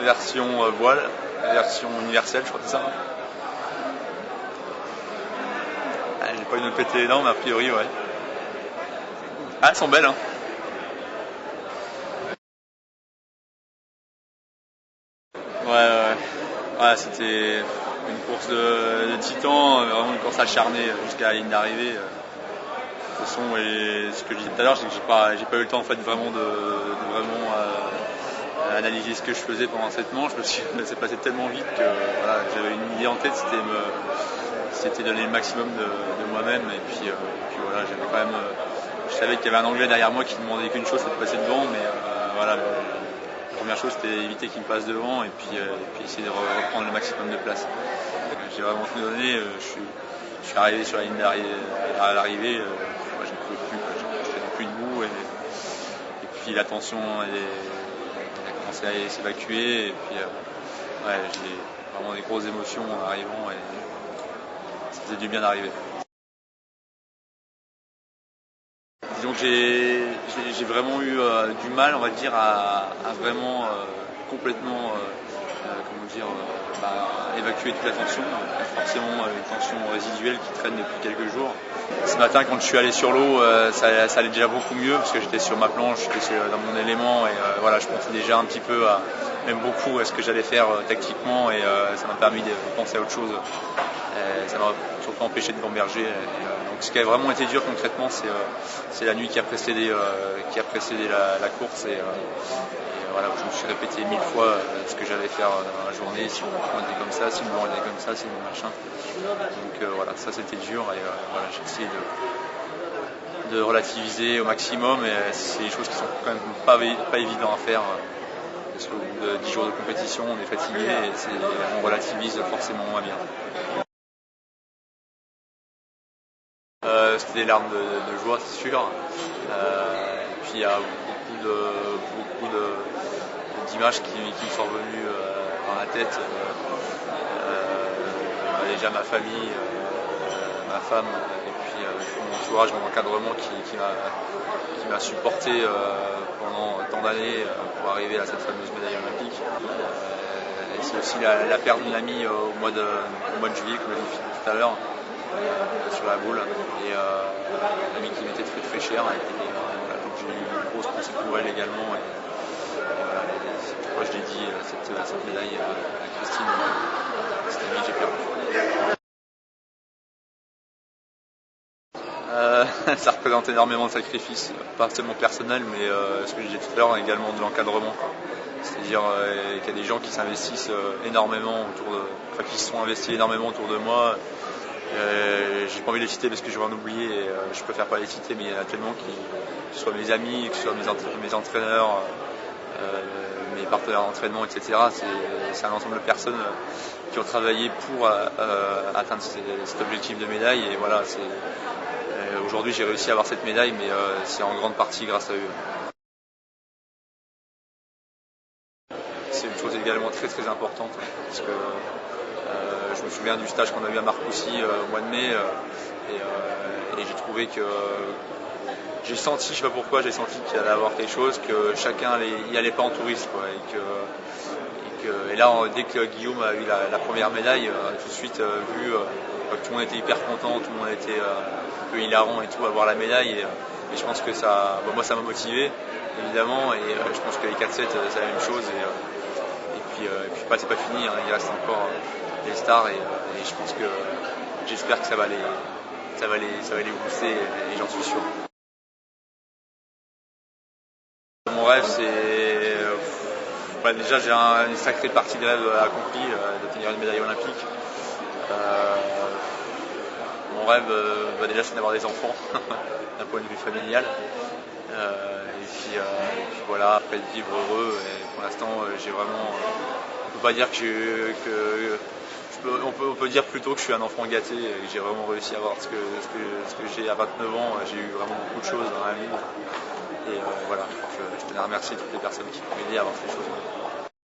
version voile, version universelle, je crois que c'est ça. Ah, j'ai pas eu de péter les dents, mais a priori, ouais. Ah, elles sont belles, hein. Ouais, c'était une course de titan, vraiment une course acharnée jusqu'à la ligne d'arrivée. De toute façon, et ce que je disais tout à l'heure, c'est que j'ai pas eu le temps en fait vraiment de vraiment analyser ce que je faisais pendant cette manche. C'est passé tellement vite que voilà, j'avais une idée en tête, c'était donner le maximum de moi-même. Et puis voilà, j'avais quand même, je savais qu'il y avait un Anglais derrière moi qui ne demandait qu'une chose, c'était de passer devant, mais voilà. La première chose, c'était éviter qu'il me passe devant et puis essayer de reprendre le maximum de place. J'ai vraiment tout donné. Je suis arrivé sur la ligne d'arrivée, à l'arrivée, je ne pouvais plus, je tenais plus debout et puis la tension elle a commencé à s'évacuer et puis j'ai vraiment des grosses émotions en arrivant et ça faisait du bien d'arriver. Disons que j'ai vraiment eu du mal, on va dire, à vraiment complètement évacuer toute la tension. Forcément une tension résiduelle qui traîne depuis quelques jours. Ce matin, quand je suis allé sur l'eau, ça allait déjà beaucoup mieux parce que j'étais sur ma planche, j'étais dans mon élément et voilà, je pensais déjà un petit peu même beaucoup à ce que j'allais faire tactiquement et ça m'a permis de penser à autre chose. Ça m'a surtout empêché de gamberger. Donc ce qui a vraiment été dur concrètement, c'est la nuit qui a précédé la course et voilà, je me suis répété 1000 fois ce que j'allais faire dans la journée, si mon front était comme ça, si le vent était comme ça, si mon machin. Donc voilà, ça c'était dur et voilà, j'ai essayé de relativiser au maximum et c'est des choses qui sont quand même pas évidentes à faire parce qu'au bout de 10 jours de compétition, on est fatigué et on relativise forcément moins bien. C'était des larmes de joie, c'est sûr. Et puis il y a beaucoup d'images qui me sont revenues dans la tête. Déjà ma famille, ma femme, et puis mon entourage, mon encadrement qui m'a supporté pendant tant d'années pour arriver à cette fameuse médaille olympique. Et c'est aussi la perte d'une amie au mois de juillet, comme je l'ai dit tout à l'heure. Sur la boule et l'amie qui m'était très très chère donc j'ai eu une grosse pensée pour elle également et voilà, c'est pourquoi je l'ai dit cette médaille à Christine, cette amie que j'ai perdue. Ça représente énormément de sacrifices, pas seulement personnels mais ce que j'ai dit tout à l'heure également de l'encadrement, c'est-à-dire qu'il y a des gens qui s'investissent énormément qui se sont investis énormément autour de moi. J'ai pas envie de les citer parce que je vais en oublier et je préfère pas les citer, mais il y en a tellement que ce soit mes amis, que ce soit mes entraîneurs, mes partenaires d'entraînement, etc. C'est un ensemble de personnes qui ont travaillé pour atteindre cet objectif de médaille et voilà, aujourd'hui j'ai réussi à avoir cette médaille mais c'est en grande partie grâce à eux. C'est une chose également très très importante parce que je me souviens du stage qu'on a eu à Marcoussis au mois de mai et j'ai trouvé que j'ai senti, je sais pas pourquoi, j'ai senti qu'il allait y avoir quelque chose, que chacun y allait pas en touriste quoi, et là dès que Guillaume a eu la première médaille, tout de suite vu que tout le monde était hyper content, tout le monde était un peu hilarant et tout à voir la médaille et je pense que ça, moi ça m'a motivé évidemment et je pense que les 4-7 c'est la même chose et puis c'est pas fini, hein, il reste encore les stars et je pense que j'espère que ça va les booster et j'en suis sûr. Mon rêve c'est déjà j'ai une sacrée partie de rêve accomplie d'obtenir une médaille olympique. Mon rêve déjà c'est d'avoir des enfants d'un point de vue familial et puis voilà, après de vivre heureux et pour l'instant j'ai vraiment on peut pas dire on peut dire plutôt que je suis un enfant gâté et que j'ai vraiment réussi à avoir ce que j'ai à 29 ans. J'ai eu vraiment beaucoup de choses dans la vie et voilà, je tenais à remercier toutes les personnes qui m'ont aidé à avoir ces choses.